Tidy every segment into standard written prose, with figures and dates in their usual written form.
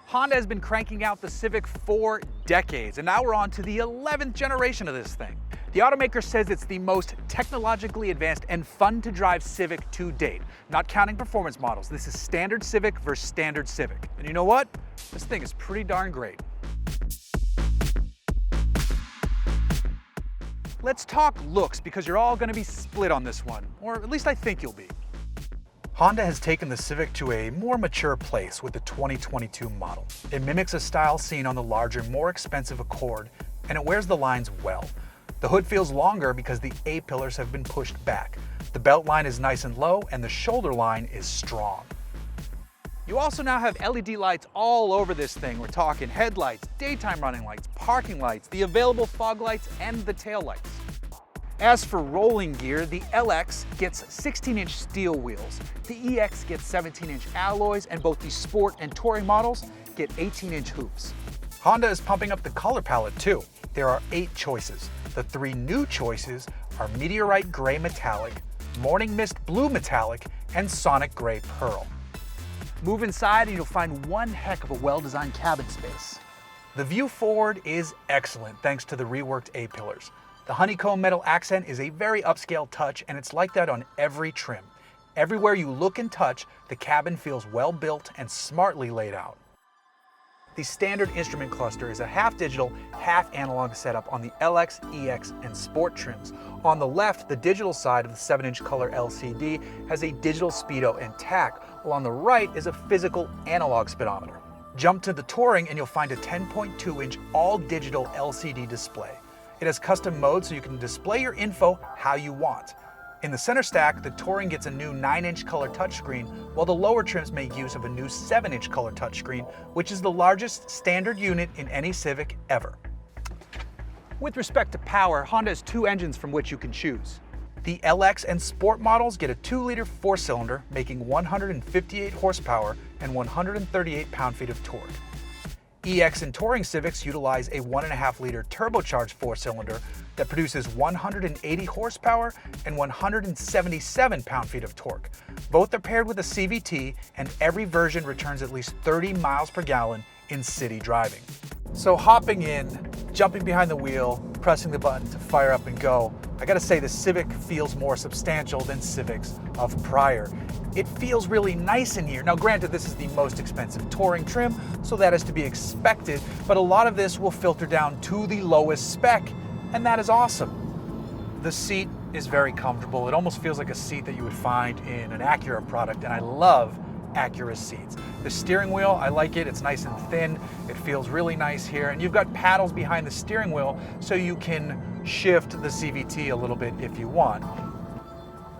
Honda has been cranking out the Civic for decades, and now we're on to the 11th generation of this thing. The automaker says it's the most technologically advanced and fun to drive Civic to date. Not counting performance models, this is standard Civic versus standard Civic. And you know what? This thing is pretty darn great. Let's talk looks, because you're all gonna be split on this one, or at least I think you'll be. Honda has taken the Civic to a more mature place with the 2022 model. It mimics a style seen on the larger, more expensive Accord, and it wears the lines well. The hood feels longer because the A-pillars have been pushed back. The belt line is nice and low, and the shoulder line is strong. You also now have LED lights all over this thing. We're talking headlights, daytime running lights, parking lights, the available fog lights, and the tail lights. As for rolling gear, the LX gets 16-inch steel wheels, the EX gets 17-inch alloys, and both the Sport and Touring models get 18-inch hoops. Honda is pumping up the color palette too. There are 8 choices. The 3 new choices are Meteorite Gray Metallic, Morning Mist Blue Metallic, and Sonic Gray Pearl. Move inside and you'll find one heck of a well-designed cabin space. The view forward is excellent thanks to the reworked A-pillars. The honeycomb metal accent is a very upscale touch, and it's like that on every trim. Everywhere you look and touch, the cabin feels well built and smartly laid out. The standard instrument cluster is a half digital, half analog setup on the LX, EX, and Sport trims. On the left, the digital side of the 7-inch color LCD has a digital speedo and tach, while on the right is a physical analog speedometer. Jump to the Touring and you'll find a 10.2-inch all-digital LCD display. It has custom modes so you can display your info how you want. In the center stack, the Touring gets a new 9-inch color touchscreen, while the lower trims make use of a new 7-inch color touchscreen, which is the largest standard unit in any Civic ever. With respect to power, Honda has 2 engines from which you can choose. The LX and Sport models get a 2-liter 4-cylinder, making 158 horsepower and 138 pound-feet of torque. EX and Touring Civics utilize a 1.5-liter turbocharged 4-cylinder that produces 180 horsepower and 177 pound-feet of torque. Both are paired with a CVT, and every version returns at least 30 miles per gallon in city driving. So hopping in, jumping behind the wheel, pressing the button to fire up and go, I gotta say the Civic feels more substantial than Civics of prior. It feels really nice in here. Now granted, this is the most expensive Touring trim, so that is to be expected, but a lot of this will filter down to the lowest spec, and that is awesome. The seat is very comfortable. It almost feels like a seat that you would find in an Acura product, and I love Acura seats. The steering wheel, I like it. It's nice and thin. It feels really nice here, and you've got paddles behind the steering wheel so you can shift the CVT a little bit if you want.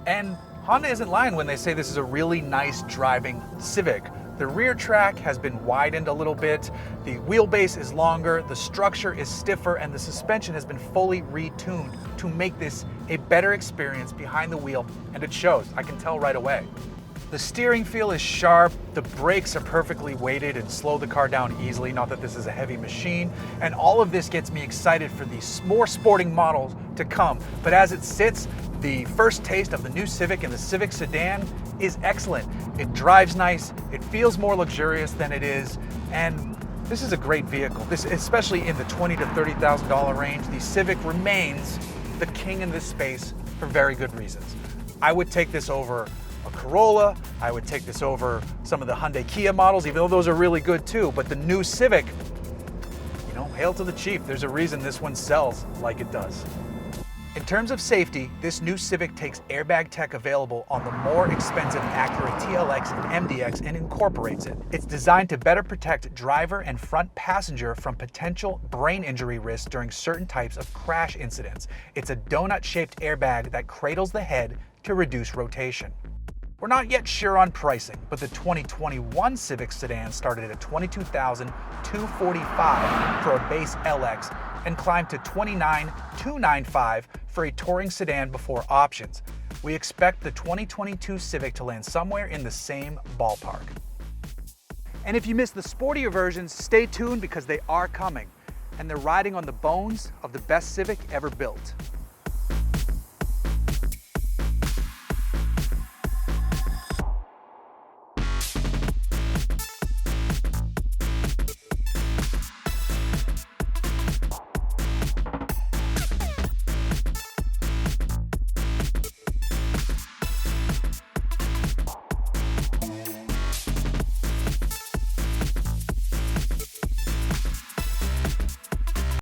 And Honda isn't lying when they say this is a really nice driving Civic. The rear track has been widened a little bit, the wheelbase is longer, the structure is stiffer, and the suspension has been fully retuned to make this a better experience behind the wheel, and it shows. I can tell right away. The steering feel is sharp, the brakes are perfectly weighted and slow the car down easily, not that this is a heavy machine, and all of this gets me excited for these more sporting models to come. But as it sits, the first taste of the new Civic and the Civic sedan is excellent. It drives nice, it feels more luxurious than it is, and this is a great vehicle. This, especially in the $20,000 to $30,000 range, the Civic remains the king in this space for very good reasons. I would take this over a Corolla, I would take this over some of the Hyundai Kia models, even though those are really good too, but the new Civic, you know, hail to the chief. There's a reason this one sells like it does. In terms of safety, this new Civic takes airbag tech available on the more expensive Acura TLX and MDX and incorporates it. It's designed to better protect driver and front passenger from potential brain injury risks during certain types of crash incidents. It's a donut-shaped airbag that cradles the head to reduce rotation. We're not yet sure on pricing, but the 2021 Civic sedan started at $22,245 for a base LX and climbed to $29,295 for a Touring sedan before options. We expect the 2022 Civic to land somewhere in the same ballpark. And if you missed the sportier versions, stay tuned because they are coming, and they're riding on the bones of the best Civic ever built.